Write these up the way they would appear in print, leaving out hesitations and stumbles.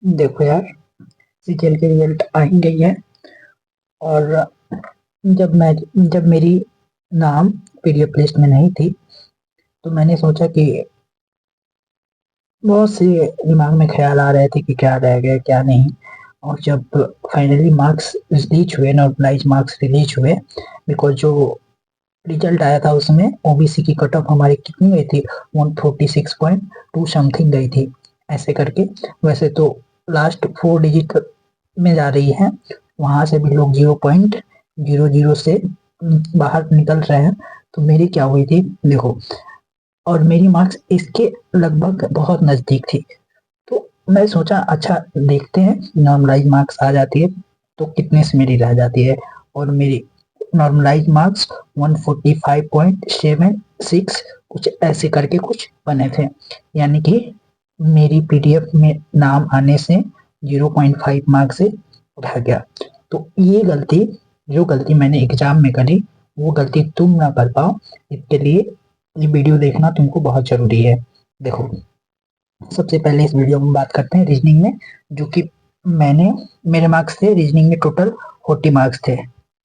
देखो यार, सीजीएल की रिजल्ट आ ही गई है। और जब मैं जब मेरी नाम पीडीएफ लिस्ट में नहीं थी, तो मैंने सोचा कि बहुत से दिमाग में ख्याल आ रहे थे कि क्या रह गया क्या नहीं। और जब फाइनली मार्क्स रिलीज हुए, नॉर्मलाइज मार्क्स रिलीज हुए, बिकॉज जो रिजल्ट आया था उसमें ओबीसी की कट ऑफ हमारी कितनी गई थी, 146.2 समथिंग गई थी ऐसे करके। वैसे तो लास्ट 4 डिजिट में जा रही है, वहां से भी लोग 0.00 से बाहर निकल रहे हैं। तो मेरी क्या हुई थी देखो, और मेरी मार्क्स इसके लगभग बहुत नजदीक थी। तो मैं सोचा अच्छा देखते हैं, नॉर्मलाइज मार्क्स आ जाती है तो कितने से मेरी रह जाती है। और मेरी नॉर्मलाइज मार्क्स 145.76 कुछ ऐसे करके कुछ बने थे, यानी कि मेरी पीडीएफ में नाम आने से 0.5 मार्क्स से रह गया। तो ये गलती, जो गलती मैंने एग्जाम में करी, वो गलती तुम ना कर पाओ, इसके लिए ये वीडियो देखना तुमको बहुत जरूरी है। देखो, सबसे पहले इस वीडियो में बात करते हैं रीजनिंग में, जो कि मैंने मेरे मार्क्स थे रीजनिंग में टोटल 40 मार्क्स थे।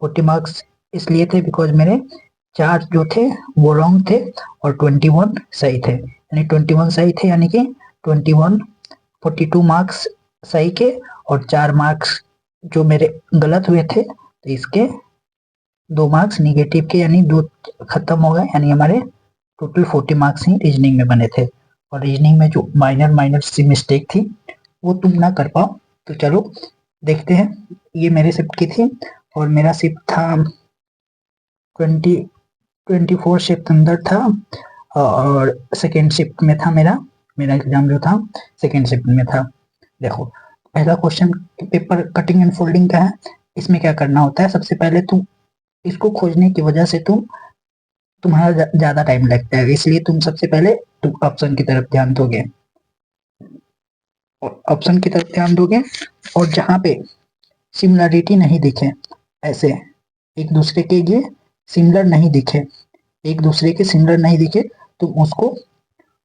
40 मार्क्स इसलिए थे बिकॉज मेरे 4 जो थे वो रॉन्ग थे और 21 सही थे, यानी 21 सही थे, यानी कि 21 42 मार्क्स सही के, और 4 मार्क्स जो मेरे गलत हुए थे, तो इसके 2 मार्क्स निगेटिव के, यानी 2 खत्म हो गए, यानी हमारे टोटल 40 मार्क्स ही रीजनिंग में बने थे। और रीजनिंग में जो माइनर माइनर सी मिस्टेक थी वो तुम ना कर पाओ। तो चलो देखते हैं। ये मेरे शिफ्ट की थी, और मेरा शिफ्ट था 24 शिफ्ट अंदर था, और सेकेंड शिफ्ट में था मेरा मेरा एग्जाम जो था सेकेंड शिफ्ट में था। देखो, पहला question paper cutting and folding का है। इसमें क्या करना होता है, सबसे पहले तुम इसको खोजने की वजह से तुम्हारा ज्यादा टाइम लगता है, इसलिए तुम सबसे पहले तुम ऑप्शन की तरफ ध्यान दोगे, ऑप्शन की तरफ ध्यान दोगे। और जहाँ पे सिमिलरिटी नहीं दिखे, ऐसे एक दूसरे के ये सिमिलर नहीं दिखे, एक दूसरे के सिमिलर नहीं दिखे, तुम उसको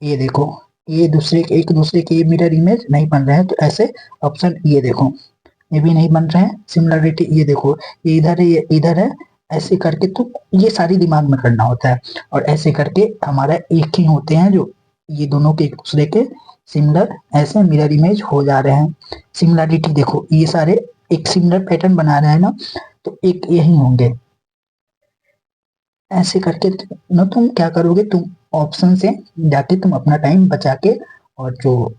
ये देखो, ये दूसरे के एक दूसरे के मिरर इमेज नहीं बन रहे हैं, तो ऐसे ऑप्शन ये देखो, ये भी नहीं बन रहे हैं सिमिलरिटी, ये देखो ये इधर है ये इधर है, ऐसे करके तो ये सारी दिमाग में करना होता है। और ऐसे करके हमारा एक ही होते हैं जो ये दोनों के एक दूसरे के सिमिलर ऐसे मिरर इमेज हो जा रहे हैं। सिमिलरिटी देखो, ये सारे एक सिमिलर पैटर्न बना रहे हैं ना, तो एक यही होंगे। ऐसे करके ना तुम क्या करोगे, तुम ऑप्शन से जाके तुम अपना टाइम बचा के, और जो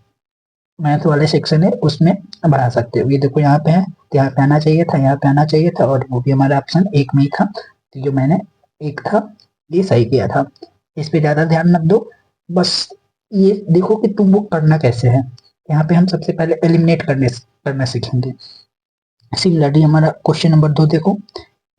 मैथ वाले सेक्शन है उसमें बढ़ा सकते हो। ये देखो यहाँ पे है, तो यहाँ पे आना चाहिए था, यहाँ पे आना चाहिए था, और वो भी हमारा ऑप्शन एक में ही था, तो जो मैंने एक था ये सही किया था। इस पे ज्यादा ध्यान मत दो, बस ये देखो कि तुम वो करना कैसे है। यहाँ पे हम सबसे पहले एलिमिनेट करना सीखेंगे। सिमिलरली हमारा क्वेश्चन नंबर 2 देखो,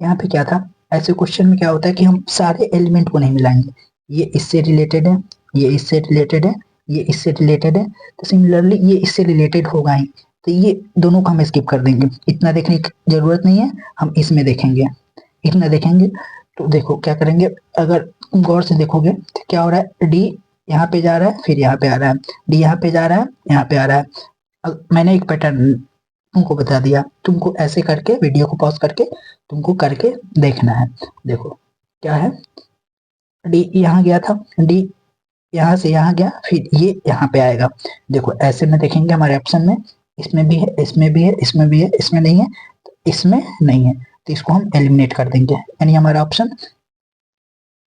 यहाँ पे क्या था, ऐसे क्वेश्चन में क्या होता है कि हम सारे एलिमेंट को नहीं मिलाएंगे, ये इससे रिलेटेड है, ये इससे रिलेटेड है, ये इससे रिलेटेड है, तो सिमिलरली ये इससे रिलेटेड होगा ही, तो ये दोनों को हम स्किप कर देंगे, इतना देखने की जरूरत नहीं है, हम इसमें देखेंगे, इतना देखेंगे। तो देखो क्या करेंगे, अगर तुम गौर से देखोगे तो क्या हो रहा है, डी यहाँ पे जा रहा है, फिर यहाँ पे आ रहा है, डी यहाँ पे जा रहा है, यहाँ पे आ रहा है। अब मैंने एक पैटर्न तुमको बता दिया, तुमको ऐसे करके वीडियो को पॉज करके तुमको करके देखना है। देखो क्या है, डी यहाँ गया था, डी यहाँ से यहाँ गया, फिर ये यहाँ पे आएगा। देखो ऐसे में देखेंगे हमारे ऑप्शन में, इसमें भी है, इसमें भी है, इसमें भी है, इसमें नहीं है, तो इसमें नहीं है, तो इसको हम एलिमिनेट कर देंगे, यानी हमारा ऑप्शन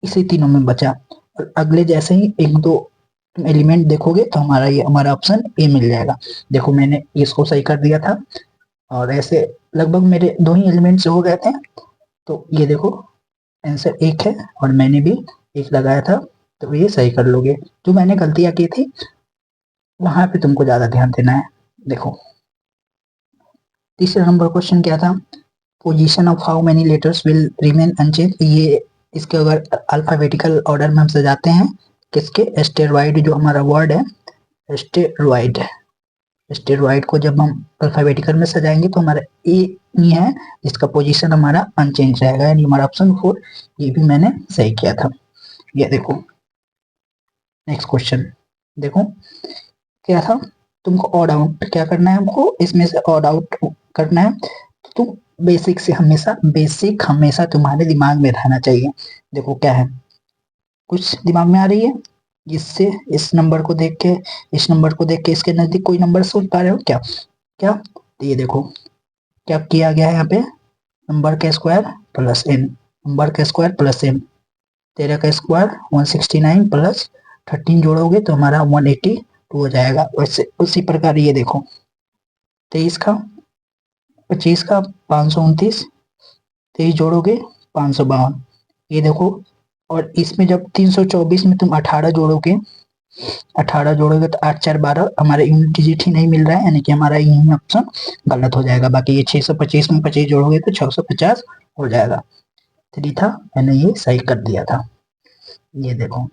इसी तीनों में बचा। और अगले जैसे ही एक दो तुम एलिमेंट देखोगे तो हमारा ये हमारा ऑप्शन ए मिल जाएगा। देखो मैंने इसको सही कर दिया था, और ऐसे लगभग मेरे 2 ही एलिमेंट्स हो गए थे। तो ये देखो आंसर एक है, और मैंने भी एक लगाया था, तो ये सही कर लोगे। जो मैंने गलतियां की थी वहां पे तुमको ज्यादा ध्यान देना है। देखो तीसरा नंबर क्वेश्चन क्या था, position of how many letters will remain unchanged. ये इसके अगर अल्फाबेटिकल ऑर्डर में हम सजाते हैं, किसके, एस्टेरॉइड जो हमारा वर्ड है, एस्टेरॉइड, स्टेरॉइड को जब हम अल्फाबेटिकल में सजाएंगे तो हमारा ए ही है जिसका पोजीशन हमारा अनचेंज रहेगा, यानी हमारा ऑप्शन 4, ये भी मैंने सही किया था। ये देखो नेक्स्ट क्वेश्चन, देखो क्या था, तुमको ऑड आउट क्या करना है, हमको इसमें से ऑड आउट करना है। तो तुम बेसिक हमेशा तुम्हारे दिमाग में रहना चाहिए। देखो क्या है, कुछ दिमाग में आ रही है, जिससे इस नंबर को देख के, इस नंबर को देख के इसके नजदीक कोई नंबर सोच पा रहे हो क्या? क्या? तो ये देखो क्या किया गया है यहाँ पे, नंबर का स्क्वायर प्लस एन, नंबर का स्क्वायर प्लस एन, 13 का स्क्वायर 169 प्लस 13 जोड़ोगे तो हमारा 182 हो जाएगा। वैसे उसी प्रकार ये देखो 23 का 25 का 529, 23 जोड़ोगे 552, ये देखो। और इसमें जब 324 में तुम 18 जोड़ोगे, 18 जोड़ोगे तो 8 4 12, हमारे यूनिट डिजिट ही नहीं मिल रहा है, यानी कि हमारा यही ऑप्शन गलत हो जाएगा। बाकी ये 625 में 25 जोड़ोगे तो 650 हो जाएगा। 3 था, मैंने ये सही कर दिया था। ये देखो,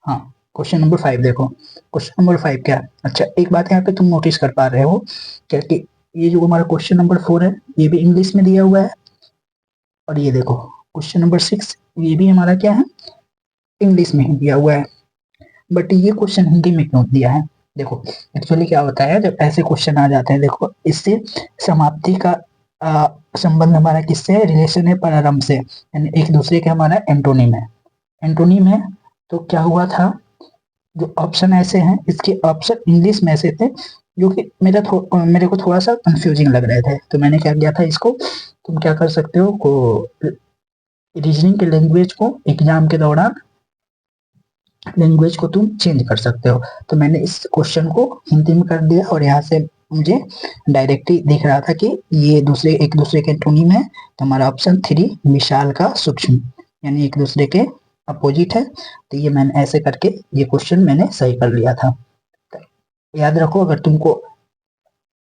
हाँ क्वेश्चन नंबर 5 देखो, क्वेश्चन नंबर 5 क्या है? अच्छा एक बात यहाँ पे तुम नोटिस कर पा रहे हो क्या कि ये जो हमारा क्वेश्चन नंबर 4 है ये भी इंग्लिश में दिया हुआ है, और ये देखो क्वेश्चन नंबर 6 ये भी हमारा क्या है, इंग्लिश में ही दिया हुआ है। बट ये क्वेश्चन हिंदी में क्यों दिया है? देखो एक्चुअली क्या होता है जब ऐसे क्वेश्चन आ जाते हैं, देखो इससे समाप्ति का संबंध हमारा किससे है, रिलेशन है प्रारंभ से, यानी एक दूसरे के हमारा एंटोनिम है, एंटोनिम है। तो क्या हुआ था, जो ऑप्शन ऐसे हैं, इसके ऑप्शन इंग्लिश में ऐसे थे जो कि मेरे को थोड़ा सा कंफ्यूजिंग लग रहे थे। तो मैंने क्या किया था, इसको तुम क्या कर सकते हो को रीजनिंग के लैंग्वेज को एग्जाम के दौरान लैंग्वेज को तुम चेंज कर सकते हो। तो मैंने इस क्वेश्चन को हिंदी में कर दिया, और यहाँ से मुझे डायरेक्टली दिख रहा था कि ये एक दूसरे के एंटोनिम है। तो हमारा ऑप्शन 3 विशाल का सूक्ष्म, यानी एक दूसरे के अपोजिट है। तो ये मैंने ऐसे करके ये क्वेश्चन मैंने सही कर लिया था। याद रखो, अगर तुमको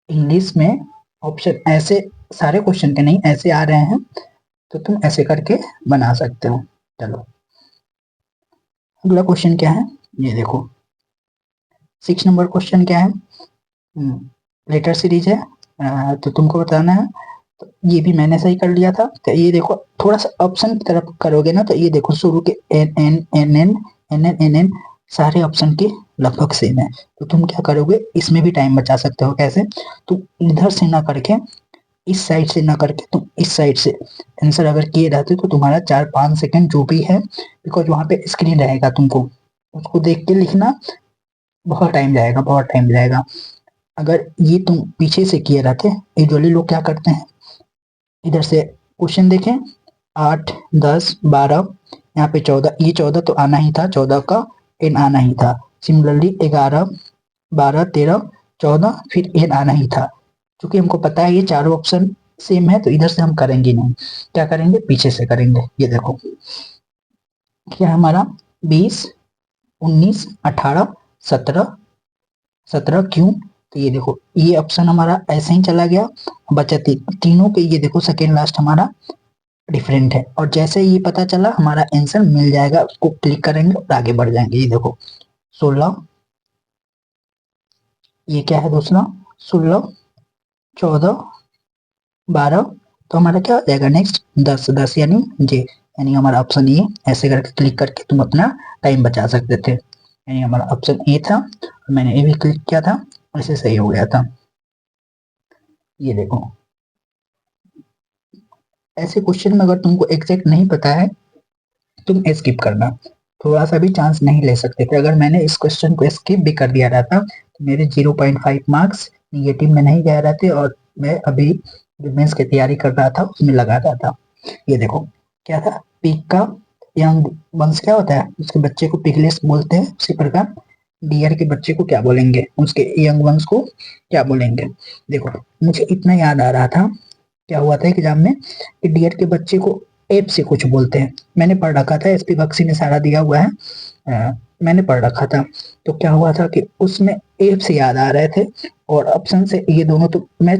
इंग्लिश में ऑप्शन ऐसे सारे क्वेश्चन के नहीं ऐसे आ रहे हैं तो तुम ऐसे करके बना सकते हो। चलो अगला क्वेश्चन क्या है, ये देखो 6 नंबर क्वेश्चन क्या है, लेटर सीरीज है। तो तुमको बताना है। तो ये भी मैंने सही कर लिया था। तो ये देखो थोड़ा सा ऑप्शन की तरफ करोगे ना, तो ये देखो शुरू के N N N N N N N N सारे ऑप्शन के लगभग सेम है। तो तुम क्या करोगे, इसमें भी टाइम बचा सकते हो। कैसे? तुम इधर से ना करके, इस साइड से ना करके, तुम इस साइड से आंसर अगर किए रहते तो तुम्हारा 4-5 सेकंड जो भी है, बिकॉज वहां पे स्क्रीन रहेगा, तुमको उसको देख के लिखना बहुत टाइम जाएगा, बहुत टाइम जाएगा। अगर ये तुम पीछे से किए रहते, यूजुअली लोग क्या करते हैं, इधर से क्वेश्चन देखें 8 10 12, यहाँ पे 14, ये 14 तो आना ही था, 14 का एन आना ही था। सिमिलरली 11 12 13 14 फिर एन आना ही था। क्योंकि हमको पता है ये चारों ऑप्शन सेम है, तो इधर से हम करेंगे नहीं, क्या करेंगे, पीछे से करेंगे। ये देखो क्या हमारा 20 19 18 17 17 क्यों, तो ये देखो ये ऑप्शन हमारा ऐसे ही चला गया, बचा तीनों के। ये देखो सेकेंड लास्ट हमारा डिफरेंट है, और जैसे ये पता चला हमारा आंसर मिल जाएगा, उसको क्लिक करेंगे और आगे बढ़ जाएंगे। ये देखो 16, ये क्या है दूसरा, 16 14 12, तो हमारा क्या हो जाएगा नेक्स्ट 10 10 यानी जे, यानी हमारा ऑप्शन ए। ऐसे करके क्लिक करके तुम अपना टाइम बचा सकते थे, यानी हमारा ऑप्शन ए था, मैंने ए भी क्लिक किया था, ऐसे सही हो गया था। ये देखो ऐसे क्वेश्चन में अगर तुमको एग्जैक्ट नहीं पता है, तुम स्किप करना, थोड़ा सा भी चांस नहीं ले सकते थे। अगर मैंने इस क्वेश्चन को स्किप भी कर दिया रहता तो मेरे 0.5 मार्क्स निगेटिव में नहीं जा रहे थे, और मैं अभी जो मेंस की तैयारी कर रहा था उसमें लगा रहा था। ये देखो क्या था, पिग का यंग वंश क्या होता है, उसके बच्चे को पिगलेस बोलते हैं। उसी प्रकार डियर के बच्चे को क्या बोलेंगे, उसके यंग वंश को क्या बोलेंगे। देखो मुझे इतना याद आ रहा था, क्या हुआ था एग्जाम में कि डियर के बच्चे को एप से कुछ बोलते हैं, मैंने पढ़ रखा था, एसपी बख्शी ने सारा दिया हुआ है, मैंने पढ़ रखा था। तो क्या हुआ था कि उसमें एप से याद आ रहे थे, और ऑप्शन से ये दोनों तो मैं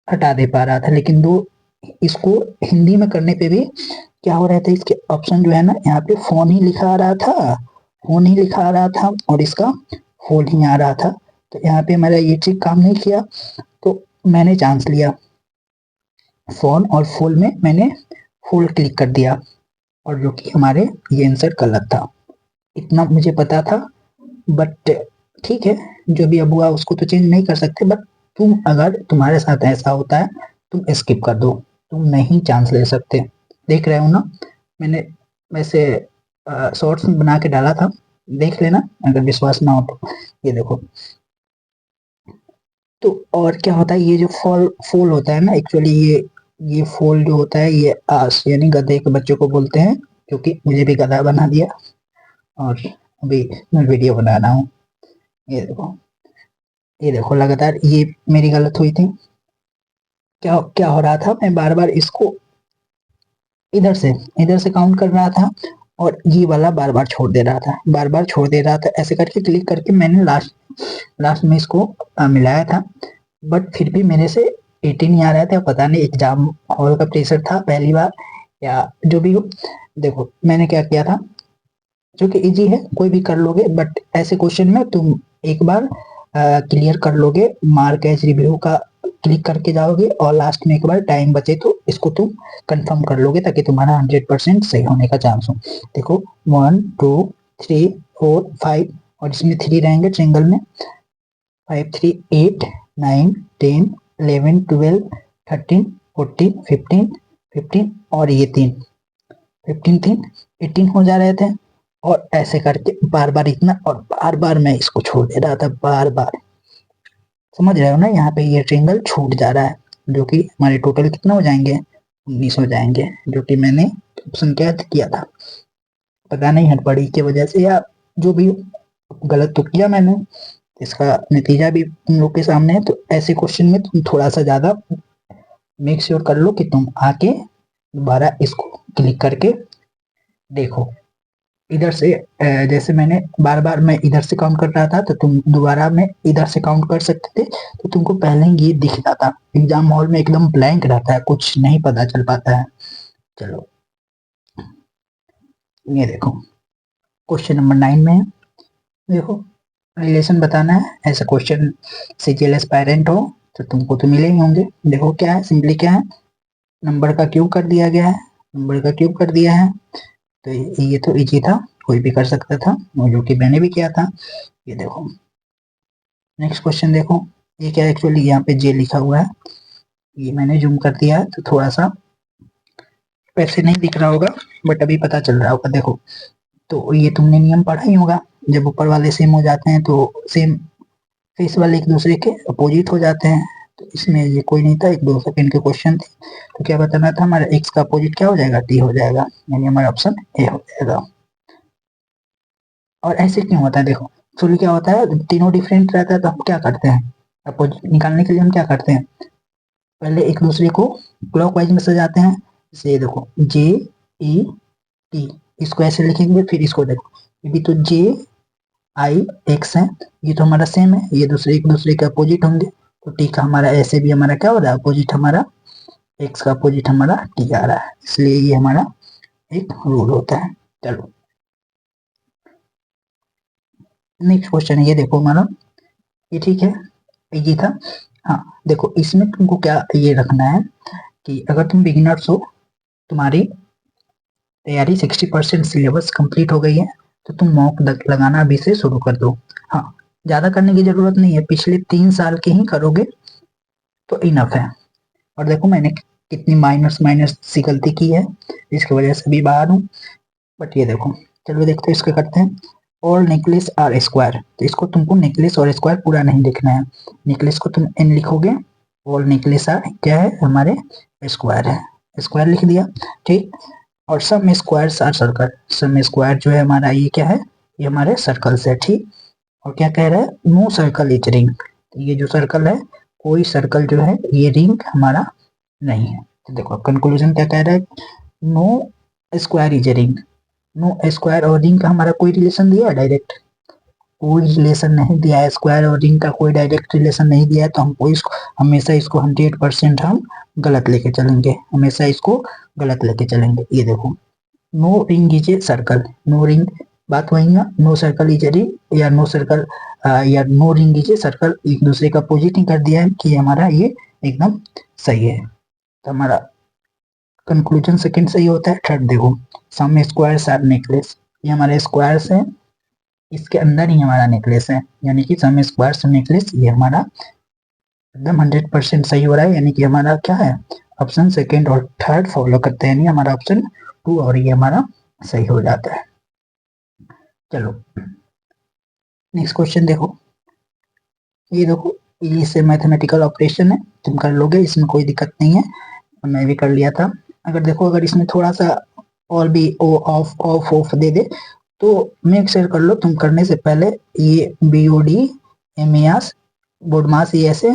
हटा दे पा रहा था, लेकिन दो इसको हिंदी में करने पे भी क्या हो रहा था, इसके ऑप्शन जो है ना, यहाँ पे फोन ही लिखा आ रहा था, फोन ही लिखा आ रहा था, और इसका फोन ही आ रहा था। तो यहाँ पे मेरा ये चीज काम नहीं किया, तो मैंने चांस लिया फोन, और फुल में मैंने फुल क्लिक कर दिया, और जो कि हमारे ये आंसर गलत था, इतना मुझे पता था। बट ठीक है, जो भी अब हुआ उसको तो चेंज नहीं कर सकते, बट तुम अगर तुम्हारे साथ ऐसा होता है तुम स्किप कर दो, तुम नहीं चांस ले सकते। देख रहे हो ना, मैंने वैसे शॉर्ट्स में बना के डाला था, देख लेना अगर विश्वास ना हो तो। ये देखो, तो और क्या होता है, ये जो फॉल फूल होता है ना, एक्चुअली ये फूल जो होता है ये आस यानी गधे के बच्चों को बोलते हैं, क्योंकि मुझे भी गधा बना दिया और अभी मैं वीडियो बना रहा हूँ। ये देखो, ये देखो, लगातार ये मेरी गलत हुई थी। क्या क्या हो रहा था, मैं बार बार इसको इधर से काउंट कर रहा था और ये वाला बार बार छोड़ दे रहा था, बार बार छोड़ दे रहा था, ऐसे करके क्लिक करके मैंने लास्ट में इसको मिलाया था, बट फिर भी मेरे से 80 नहीं आ रहा था। पता नहीं एग्जाम हॉल का प्रेशर था पहली बार या जो भी हो। देखो मैंने क्या किया था, जो कि इजी है कोई भी कर लोगे, बट ऐसे क्वेश्चन में तुम एक बार क्लियर कर लोगे, मार्क एज रिव्यू का क्लिक करके जाओगे और लास्ट में एक बार टाइम बचे तो इसको तुम कंफर्म कर लोगे, ताकि तुम्हारा 100% सही होने का चांस हो। देखो 1 2 3 4 5 और इसमें 3 रहेंगे ट्रिंगल में, 5 3 8 9 10 11 12 13 14 15 15 और ये 3 15 3 18 हो जा रहे थे, और ऐसे करके बार बार इतना, और बार बार मैं इसको छोड़ दे रहा था, बार बार। समझ रहे हो ना, यहाँ पे ये ट्रिंगल छूट जा रहा है, जो कि हमारे टोटल कितना हो जाएंगे, 19 हो जाएंगे, जो कि मैंने ऑप्शन क्या किया था, पता नहीं हड़बड़ी की वजह से या जो भी गलत तो किया मैंने, इसका नतीजा भी तुम लोग के सामने है। तो ऐसे क्वेश्चन में तुम थोड़ा सा ज्यादा मेक श्योर कर लो कि तुम आके दोबारा इसको क्लिक करके देखो। इधर से जैसे मैंने बार बार मैं इधर से काउंट कर रहा था, तो तुम दोबारा में इधर से काउंट कर सकते थे, तो तुमको पहले ही ये दिख जाता। एग्जाम हॉल में एकदम ब्लैंक रहता है, कुछ नहीं पता चल पाता है। चलो ये देखो, क्वेश्चन नंबर 9 में है, देखो रिलेशन बताना है। ऐसा क्वेश्चन सीजीएलएस पेरेंट हो तो तुमको तो मिले ही होंगे। देखो क्या है, सिंपली क्या है, नंबर का क्यूब कर दिया गया है, नंबर का क्यूब कर दिया है, तो ये तो इजी था, कोई भी कर सकता था, और जो कि मैंने भी किया था। ये देखो नेक्स्ट क्वेश्चन देखो, ये क्या एक्चुअली यहाँ पे जे लिखा हुआ है, ये मैंने जूम कर दिया है तो थोड़ा सा पैसे नहीं दिख रहा होगा, बट अभी पता चल रहा होगा। देखो तो ये तुमने नियम पढ़ा ही होगा, जब ऊपर वाले सेम हो जाते हैं तो सेम फेस वाले एक दूसरे के अपोजिट हो जाते हैं। तो इसमें ये कोई नहीं था, 1-2 सेकंड के क्वेश्चन थे, तो क्या बताना था, हमारा एक्स का अपोजिट क्या हो जाएगा, टी हो जाएगा, यानी हमारा ऑप्शन ए हो जाएगा। और ऐसे क्यों होता है, देखो एक्चुअली क्या होता है, तीनों डिफरेंट रहता है तो हम क्या करते हैं, अपोजिट निकालने के लिए हम क्या करते हैं, पहले एक दूसरे को क्लॉकवाइज में सजाते हैं। जैसे देखो जे ई टी, इसको ऐसे लिखेंगे, फिर इसको देखो, ये भी तो जे आई एक्स है, ये तो हमारा सेम है, ये दूसरे एक दूसरे के अपोजिट होंगे, तो टी का हमारा ऐसे भी हमारा क्या हो रहा है, अपोजिट हमारा एक्स का अपोजिट हमारा टी आ रहा है, इसलिए ये हमारा एक रूल होता है। चलो नेक्स्ट क्वेश्चन है, ये देखो हमारा, ये ठीक है, इजी था। हाँ देखो इसमें तुमको क्या ये रखना है कि अगर तुम बिगिनर्स हो, तुम्हारी तैयारी 60% सिलेबस कंप्लीट हो गई है, तो तुम मॉक लगाना अभी से शुरू कर दो। हाँ ज्यादा करने की जरूरत नहीं है, पिछले 3 साल के ही करोगे तो इनफ है। और देखो मैंने कितनी माइनस माइनस सी गलती की है, जिसकी वजह से भी बाहर हूँ। बट ये देखो, चलो देखते हैं इसके करते हैं। ऑल नेकलेस आर स्क्वायर, तो इसको तुमको नेकलेस और स्क्वायर पूरा नहीं लिखना है, नेकलेस को तुम एन लिखोगे, ऑल नेकलेस आर क्या है हमारे स्क्वायर है, स्क्वायर लिख दिया, ठीक। और sum squares are circle, sum square जो है हमारा ये क्या है, ये हमारे सर्कल्स है, ठीक। और क्या कह रहा है, नो सर्कल इज रिंग, ये जो सर्कल है, कोई सर्कल जो है ये रिंग हमारा नहीं है। तो देखो कंक्लूजन क्या कह रहा है, no square is a ring, no square और रिंग का हमारा कोई रिलेशन दिया है डायरेक्ट, कोई रिलेशन नहीं दिया है, स्क्वायर और रिंग का कोई डायरेक्ट रिलेशन नहीं दिया है, तो हमको इसको हमेशा इसको 100% हम गलत लेके चलेंगे, हमेशा इसको गलत लेके चलेंगे। ये देखो no ring is a circle, no ring, बात वही है, no circle is a ring या नो सर्कल या no ring is a circle, एक दूसरे का अपोजिट ही कर दिया है कि हमारा ये एकदम सही है। तो हमारा कंक्लूजन सेकंड सही होता है। थर्ड देखो, सम स्क्वायर्स आर नेकलेस, ये हमारे स्क्वायर्स हैं, इसके अंदर ही हमारा नेकलेस है, यानी कि सम स्क्वायर्स नेकलेस ये हमारा एकदम 100% सही हो रहा है, यानी कि हमारा क्या है, ऑप्शन सेकंड और थर्ड फॉलो करते हैं, यानी हमारा ऑप्शन 2 और ये हमारा सही हो जाता है। चलो नेक्स्ट क्वेश्चन देखो, ये देखो ये से मैथमेटिकल ऑपरेशन है, तुम कर लोगे, इसमें कोई दिक्कत नहीं है, मैं भी कर लिया था। अगर देखो अगर इसमें थोड़ा सा और भी ओ ऑफ ऑफ ऑफ दे दे तो मेक श्योर कर लो तुम करने से पहले ये BOD MES बोर्ड मास ये ऐसे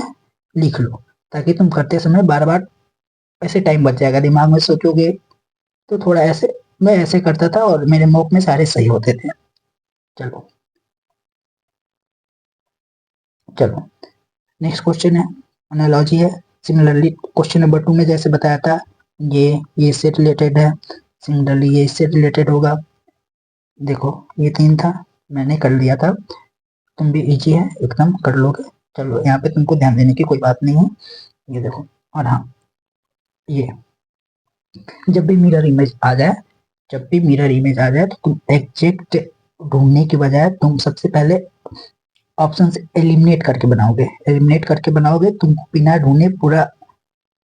लिख लो, ताकि तुम करते समय बार बार ऐसे टाइम बच जाएगा, दिमाग में सोचोगे तो थोड़ा ऐसे, मैं ऐसे करता था और मेरे मॉक में सारे सही होते थे। चलो चलो नेक्स्ट क्वेश्चन है, एनालॉजी है। सिमिलरली क्वेश्चन नंबर 2 में जैसे बताया था ये इससे रिलेटेड है, सिमिलरली ये इससे रिलेटेड होगा। देखो ये 3 था, मैंने कर लिया था, तुम भी इजी है एकदम कर लोगे। चलो यहाँ पे तुमको ध्यान देने की कोई बात नहीं है, ये देखो। और हाँ ये जब भी मिरर इमेज आ जाए, जब भी मिरर इमेज आ जाए तो तुम एग्जैक्ट ढूंढने की बजाय तुम सबसे पहले ऑप्शन से एलिमिनेट करके बनाओगे, एलिमिनेट करके बनाओगे, तुमको बिना ढूंढे पूरा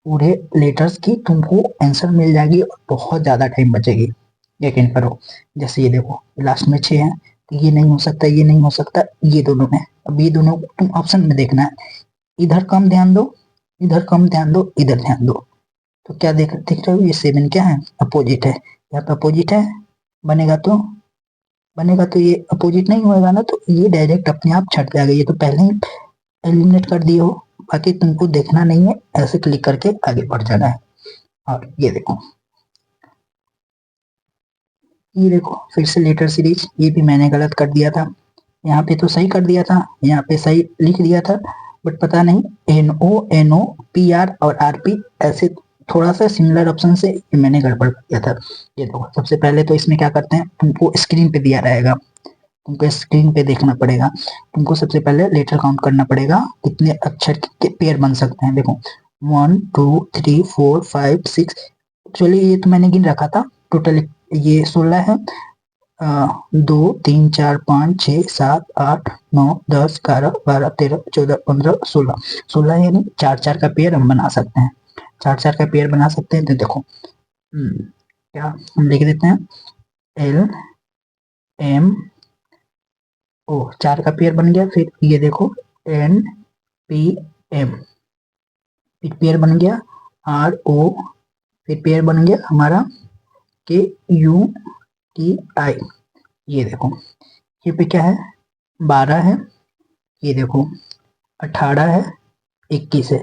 पूरे लेटर्स की तुमको आंसर मिल जाएगी और बहुत ज़्यादा टाइम बचेगी। यकीन करो, जैसे ये देखो लास्ट में 6 है, तो ये नहीं हो सकता, ये नहीं हो सकता, ये दोनों में, अब ये दोनों तुम ऑप्शन में देखना है, इधर कम ध्यान दो, इधर कम ध्यान दो, इधर ध्यान दो, तो क्या देख रहे हो, ये 7 क्या है, अपोजिट है, यहाँ पे अपोजिट है, बनेगा तो बनेगा तो ये अपोजिट नहीं होएगा ना, तो ये डायरेक्ट अपने आप छट जाएगा, ये तो पहले ही एलिमिनेट कर दिए हो, बाकी तुमको देखना नहीं है, ऐसे क्लिक करके आगे बढ़ जाना है। और ये देखो फिर से लेटर सीरीज, ये भी मैंने गलत कर दिया था, यहाँ पे तो सही कर दिया था, यहाँ पे सही लिख दिया था, बट पता नहीं NO PR और RP ऐसे थोड़ा सा सिमिलर ऑप्शन से मैंने गड़बड़ कर दिया था। ये देखो सबसे पहले तो इसमें क्या करते हैं, तुमको स्क्रीन पे दिया रहेगा, तुमको स्क्रीन पे देखना पड़ेगा, तुमको सबसे पहले लेटर काउंट करना पड़ेगा कितने अक्षर के पेयर बन सकते हैं। देखो 1 2 3 4 5 6, एक्चुअली ये तो मैंने गिन रखा था, टोटल ये 16 है, 2 3 4 5 6 7 8 9 10 11 12 13 14 15 16 यानी 4 4 का पेयर हम बना सकते हैं, 4 4 का पेयर बना सकते हैं। तो देखो क्या हम लिख देते हैं, LMO 4 का पेयर बन गया, फिर ये देखो NPM फिर पेयर बन गया, RO फिर पेयर बन गया हमारा KUTI, ये देखो ये पे क्या है 12 है, ये देखो 18 है, 21 है,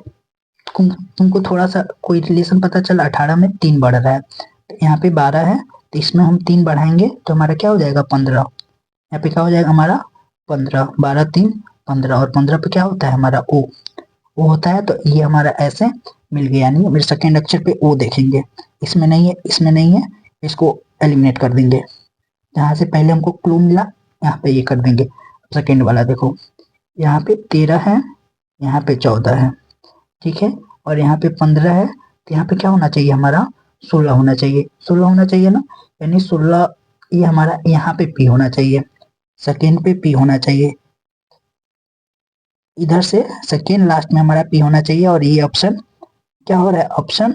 तुमको थोड़ा सा कोई रिलेशन पता चला, 18 में 3 बढ़ रहा है, तो यहाँ पे 12 है, तो इसमें हम 3 बढ़ाएंगे तो हमारा क्या हो जाएगा 15, यहाँ पे क्या हो जाएगा हमारा 15, 12 3 15, और 15 पे क्या होता है हमारा O होता है, तो ये हमारा ऐसे मिल गया, यानी मेरे सेकेंड अक्षर पे O देखेंगे, इसमें नहीं है, इसमें नहीं है, इसको एलिमिनेट कर देंगे, जहाँ से पहले हमको क्लू मिला यहाँ पे ये कर देंगे। सेकेंड वाला देखो यहाँ पे 13 है, यहाँ पे 14 है, ठीक है, और यहाँ पे 15 है, तो यहाँ पे क्या होना चाहिए हमारा 16 होना चाहिए, 16 होना चाहिए ना, यानी 16 ये हमारा यहाँ पे P होना चाहिए, सेकेंड पे P होना चाहिए, इधर से सेकेंड लास्ट में हमारा P होना चाहिए, और ये ऑप्शन क्या हो रहा है, ऑप्शन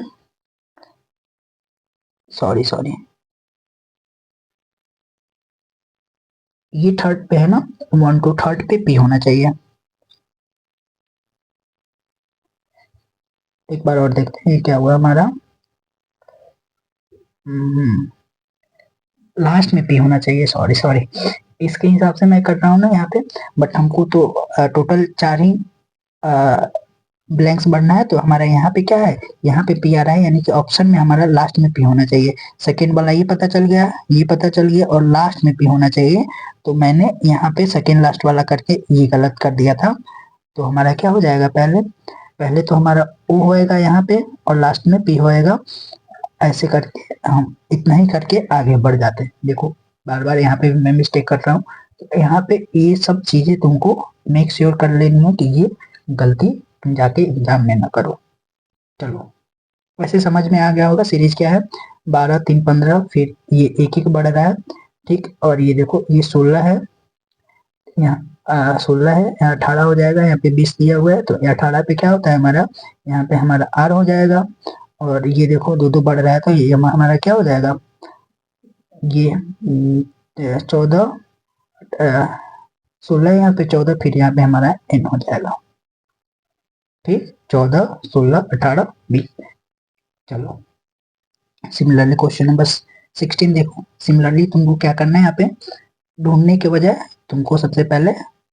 सॉरी ये थर्ड पे है ना, 1 to थर्ड पे P होना चाहिए। एक बार और देखते हैं क्या हुआ हमारा, लास्ट में P होना चाहिए, सॉरी इसके हिसाब से मैं कर रहा हूँ ना यहाँ पे, बट हमको तो टोटल 4 ही ब्लैंक्स बढ़ना है, तो हमारा यहाँ पे क्या है, यहाँ पे P आ रहा है, यानी कि ऑप्शन में हमारा लास्ट में P होना चाहिए, सेकेंड वाला ये पता चल गया, ये पता चल गया, और लास्ट में P होना चाहिए, तो मैंने यहाँ पे सेकेंड लास्ट वाला करके ये गलत कर दिया था, तो हमारा क्या हो जाएगा, पहले पहले तो हमारा O होएगा यहाँ पे और लास्ट में P होएगा, ऐसे करके हम इतना ही करके आगे बढ़ जाते हैं। देखो बार बार यहाँ पे मैं मिस्टेक कर रहा हूँ, तो यहाँ पे ये सब चीजें तुमको मेक श्योर कर लेनी है कि ये गलती तुम जाके एग्जाम में ना करो। चलो वैसे समझ में आ गया होगा सीरीज क्या है, 12 3 15, फिर ये एक एक बढ़ रहा है, ठीक, और ये देखो ये 16 है, यहाँ 16 है, यहाँ 18 हो जाएगा, यहाँ पे 20 दिया हुआ है, तो 18 पे क्या होता है हमारा, यहाँ पे हमारा आर हो जाएगा। और ये देखो दो दो बढ़ रहा है, तो ये हमारा क्या हो जाएगा, ये 14, 16 यहाँ पे 14, फिर यहाँ पे हमारा एन हो जाएगा। ठीक, 14, 16, 18, 20। चलो सिमिलरली क्वेश्चन नंबर 16 देखो। सिमिलरली तुमको क्या करना है, यहाँ पे ढूंढने के बजाय तुमको सबसे पहले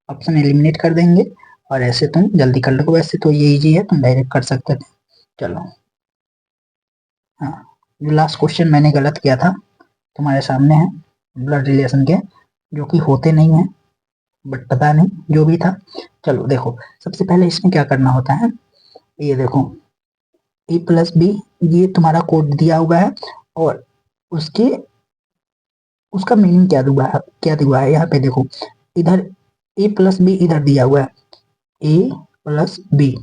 ऑप्शन एलिमिनेट कर देंगे, और ऐसे तुम जल्दी कर लोगे। वैसे तो ये इजी है, तुम डायरेक्ट कर सकते थे। चलो, हाँ, लास्ट क्वेश्चन मैंने गलत किया था, तुम्हारे सामने है, ब्लड रिलेशन के, जो कि होते नहीं है, बट पता नहीं जो भी था। चलो देखो, सबसे पहले इसमें क्या करना होता है, ये देखो ए प्लस बी, ये तुम्हारा कोड दिया हुआ है, और उसके उसका मीनिंग क्या दिया है यहाँ पे देखो, इधर ए प्लस बी इधर दिया हुआ है, ए प्लस बी,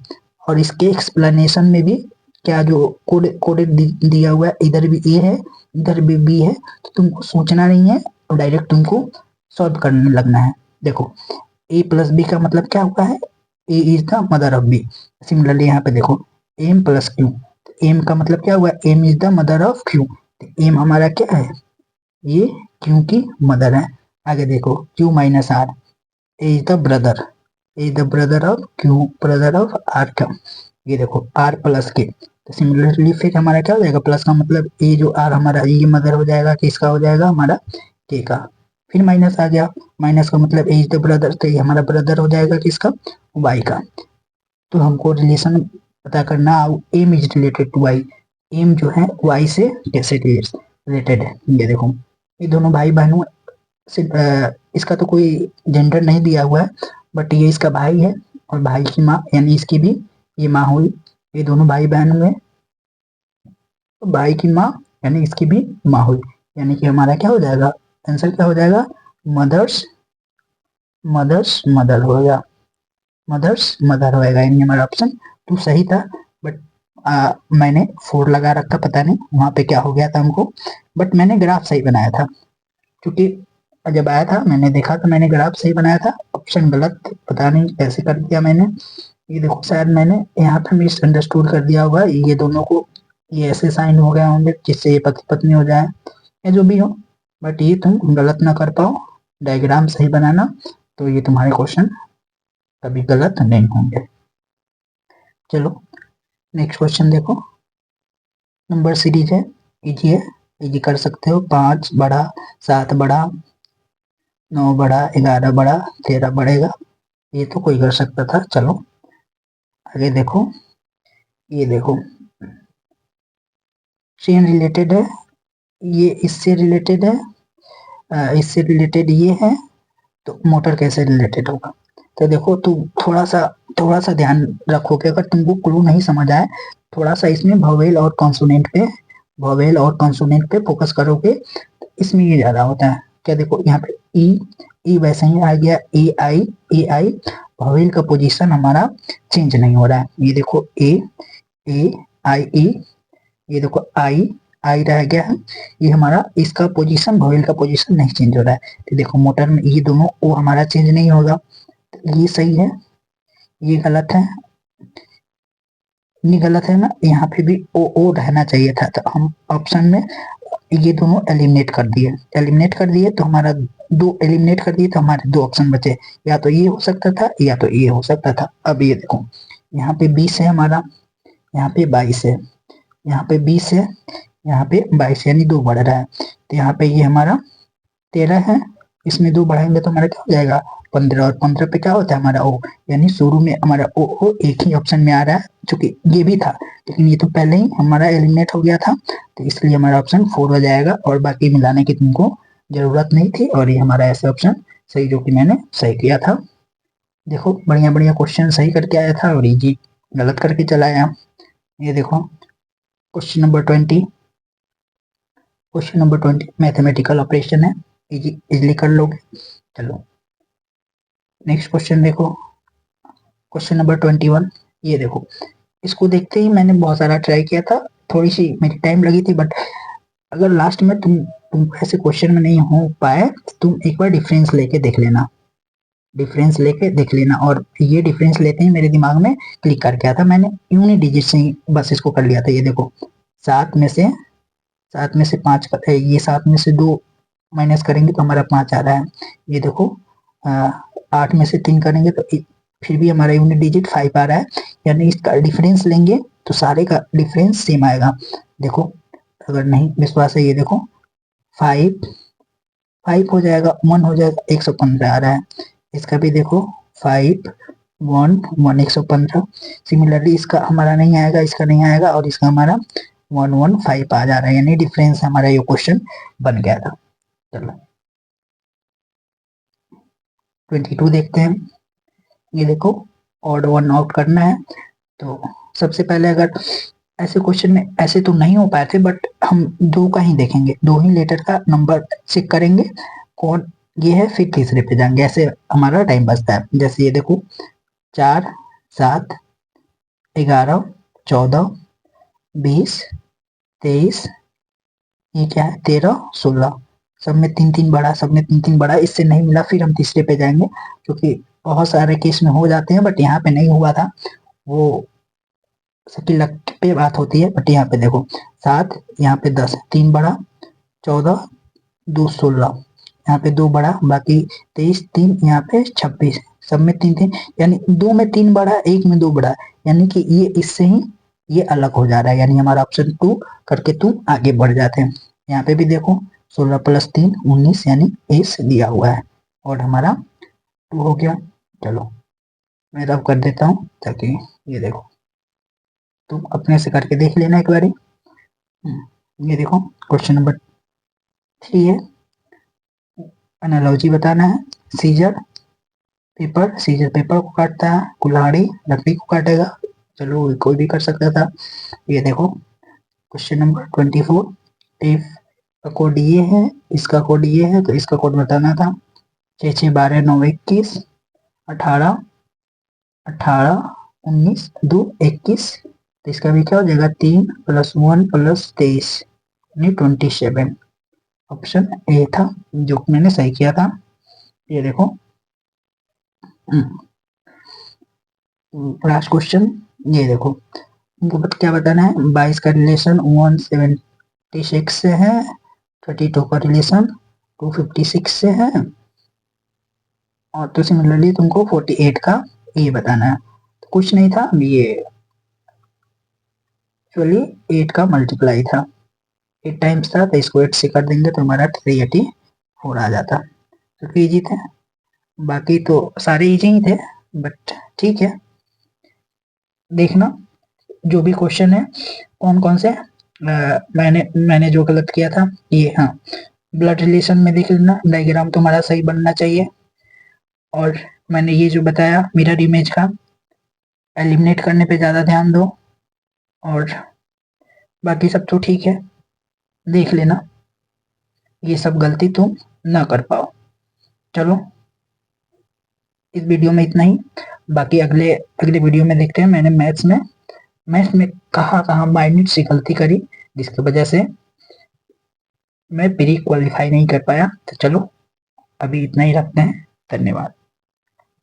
और इसके एक्सप्लेनेशन में भी क्या जो कोडेड दिया हुआ है, इधर भी ए है, इधर भी बी है, तो तुमको सोचना नहीं है, और डायरेक्ट तुमको सॉल्व करने लगना है। देखो ए प्लस बी का मतलब क्या हुआ है, A is the mother of B. Similarly यहाँ पे देखो एम प्लस क्यू, एम का मतलब क्या हुआ, M is the mother of Q, M हमारा क्या है, ये क्यू की मदर है। आगे देखो Q minus R, A is the brother, A the brother of Q, brother of R का। ये देखो आर प्लस के, तो सिमिलरली फिर हमारा क्या हो जाएगा, प्लस का मतलब ए जो आर हमारा, ये मदर हो जाएगा, किसका हो जाएगा, हमारा के का। फिर माइनस आ गया, माइनस का मतलब ए इज द ब्रदर, तो ये हमारा ब्रदर हो जाएगा किसका, वाई का। तो हमको रिलेशन पता करना, M is related to Y, M जो है वाई से कैसे रिलेटेड है। ये देखो ये दोनों भाई बहनों, इसका तो कोई जेंडर नहीं दिया हुआ है, बट ये इसका भाई है, और भाई की माँ यानी इसकी भी ये माँ हुई, ये दोनों भाई बहन हुए, भाई की माँ यानी इसकी भी माँ हुई, यानी कि हमारा क्या हो जाएगा, आंसर क्या हो जाएगा, मदर्स मदर्स मदर होगा, मदर्स मदर होएगा, यानी हमारा ऑप्शन टू सही था। बट मैंने 4 लगा रखा, पता नहीं वहां पे क्या हो गया था हमको, बट मैंने ग्राफ सही बनाया था, क्योंकि जब आया था मैंने देखा तो मैंने ग्राफ सही बनाया था, ऑप्शन गलत, पता नहीं कैसे कर दिया मैंने। ये देखो शायद मैंने यहाँ पे मिसअंडरस्टूड कर दिया होगा, ये दोनों को ये ऐसे साइन हो गए होंगे जिससे ये पति पत्नी हो जाए, या जो भी हो, बट ये तुम गलत ना कर पाओ, डायग्राम सही बनाना, तो ये तुम्हारे क्वेश्चन कभी गलत नहीं होंगे। चलो नेक्स्ट क्वेश्चन देखो, नंबर सीरीज है, इजी है, इजी कर सकते हो, 5 बड़ा, 7 बड़ा, 9 बड़ा, 11 बड़ा, 13 बढ़ेगा, ये तो कोई कर सकता था। चलो आगे देखो, ये देखो चेन रिलेटेड है, ये इससे रिलेटेड है, इससे रिलेटेड ये है, तो मोटर कैसे रिलेटेड होगा। तो देखो तुम थोड़ा सा ध्यान रखोगे, अगर तुमको क्लू नहीं समझ आए, थोड़ा सा इसमें वोवेल और कॉन्सोनेंट पे फोकस करोगे, तो इसमें ये ज्यादा होता है। क्या देखो यहाँ पे ई वैसे ही आ गया, ए आई, वोवेल का पोजीशन हमारा चेंज नहीं हो रहा है। ये देखो ए आई ई, ये देखो आई आई रह गया है, ये हमारा इसका पोजीशन, वोवेल का पोजीशन नहीं चेंज हो रहा है। तो देखो मोटर में ये दोनों ओ हमारा चेंज नहीं होगा, तो ये सही है, ये गलत है, ये गलत है ना, यहाँ पे भी ओ रहना चाहिए था, तो हम ऑप्शन में ये दोनों एलिमिनेट कर दिए तो हमारा दो एलिमिनेट कर दिए, तो हमारे 2 ऑप्शन बचे, या तो ये हो सकता था या तो ये हो सकता था। अब ये देखो यहाँ पे 20 है हमारा, यहाँ पे 22 है, यहाँ पे 20 है, यहाँ पे 22, यानी 2 बढ़ रहा है, तो यहाँ पे ये हमारा 13 है, इसमें 2 बढ़ाएंगे तो हमारा क्या हो जाएगा, 15, और 15 पे क्या होता है हमारा ओ, यानी शुरू में हमारा ओ एक ही ऑप्शन में आ रहा है, क्योंकि ये भी था, लेकिन ये तो पहले ही हमारा एलिमिनेट हो गया था, तो इसलिए हमारा ऑप्शन 4 हो जाएगा, और बाकी मिलाने की तुमको जरूरत नहीं थी, और ये हमारा ऐसे ऑप्शन सही, जो कि मैंने सही किया था। देखो बढ़िया बढ़िया क्वेश्चन सही करके आया था, और इजी गलत करके चला आया। ये देखो क्वेश्चन नंबर 20 मैथमेटिकल ऑपरेशन है, इजीली कर लोगे। चलो नेक्स्ट क्वेश्चन देखो, क्वेश्चन नंबर 21। ये देखो, इसको देखते ही मैंने बहुत सारा ट्राई किया था, थोड़ी सी मेरी टाइम लगी थी, बट अगर लास्ट में तुम ऐसे क्वेश्चन में नहीं हो पाए, तो तुम एक बार डिफरेंस लेके देख लेना। डिफरेंस लेके देख लेना। और ये डिफरेंस लेते ही मेरे दिमाग में क्लिक कर गया था, मैंने यूनिट डिजिट से ही बस इसको कर लिया था। ये देखो, 7 में से 5 ये 7 में से 2 माइनस करेंगे तो हमारा 5 आ रहा है। ये देखो 8 में से 3 करेंगे तो फिर भी हमारा यूनिट डिजिट 5 आ रहा है। यानी इसका डिफरेंस लेंगे तो सारे का डिफरेंस सेम आएगा। देखो, अगर नहीं विश्वास है, ये देखो 5 हो जाएगा, 1 हो जाएगा, 115 आ रहा है। इसका भी देखो 5 1 1 115। सिमिलरली इसका हमारा नहीं आएगा, इसका नहीं आएगा, और इसका हमारा 115 आ जा रहा है। यानी डिफरेंस हमारा ये क्वेश्चन बन गया था। चलो 22 देखते हैं। ये देखो, ऑड वन आउट करना है। तो सबसे पहले, अगर ऐसे क्वेश्चन में ऐसे तो नहीं हो पाए थे, बट हम 2 का ही देखेंगे, 2 ही लेटर का नंबर चेक करेंगे कौन ये है, फिर तीसरे पे जाएंगे। ऐसे हमारा टाइम बचता है। जैसे ये देखो 4 7 11 14 20 23, ये क्या है 13 16, सब में 3 3 बढ़ा, सब में 3 3 बढ़ा। इससे नहीं मिला, फिर हम तीसरे पे जाएंगे, क्योंकि बहुत सारे केस में हो जाते हैं, बट यहाँ पे नहीं हुआ था। वो सबकी लक पे बात होती है। बट यहाँ पे देखो 7, यहाँ पे 10, 3 बढ़ा, 14 2 16, यहाँ पे 2 बढ़ा, बाकी 23 3, यहाँ पे 26, सब में 3 3। यानी 2 में 3 बढ़ा, 1 में 2 बढ़ा, यानी कि ये इससे ही ये अलग हो जा रहा है। यानी हमारा ऑप्शन 2 करके तुम आगे बढ़ जाते हैं। यहाँ पे भी देखो 16 + 3 19, यानी एस दिया हुआ है, और हमारा 2 हो गया। चलो मैं रब कर देता हूँ, ताकि ये देखो तुम अपने से करके देख लेना एक बारी। ये देखो क्वेश्चन नंबर 3 है, एनालॉजी बताना है। सीजर पेपर को काटता है, कुल्हाड़ी लकड़ी को काटेगा। चलो कोई भी कर सकता था। ये देखो क्वेश्चन नंबर 24, इफ का कोड ये है, इसका कोड ये है, तो इसका कोड बताना था। 6 6 12 9 21 18 18 19 2 21, तो इसका भी क्या हो जाएगा 3 + 1 + 23, यानी 27। ऑप्शन ए था जो मैंने सही किया था। ये देखो लास्ट क्वेश्चन, ये देखो इनको क्या बताना है। 22 का रिलेशन 176 से है, 32 का रिलेशन 256 से है, और तो सिमिलरली तुमको 48 का ये बताना है। तो कुछ नहीं था, ये एक्चुअली 8 का मल्टीप्लाई था, 8 टाइम्स था, तो इसको 8 से कर देंगे तो हमारा 384 आ जाता। तो इजी थे, बाकी तो सारे इजी ही थे, बट ठीक है, देखना जो भी क्वेश्चन है कौन कौन से मैंने जो गलत किया था ये, हाँ ब्लड रिलेशन में देख लेना, डायग्राम तुम्हारा सही बनना चाहिए। और मैंने ये जो बताया मिरर इमेज का, एलिमिनेट करने पे ज़्यादा ध्यान दो, और बाकी सब तो ठीक है, देख लेना ये सब गलती तुम ना कर पाओ। चलो इस वीडियो में इतना ही, बाकी अगले अगले वीडियो में देखते हैं मैंने मैथ्स में कहाँ कहाँ माइन्यूट सी गलती करी, जिसकी वजह से मैं प्री क्वालिफाई नहीं कर पाया। तो चलो अभी इतना ही रखते हैं, धन्यवाद।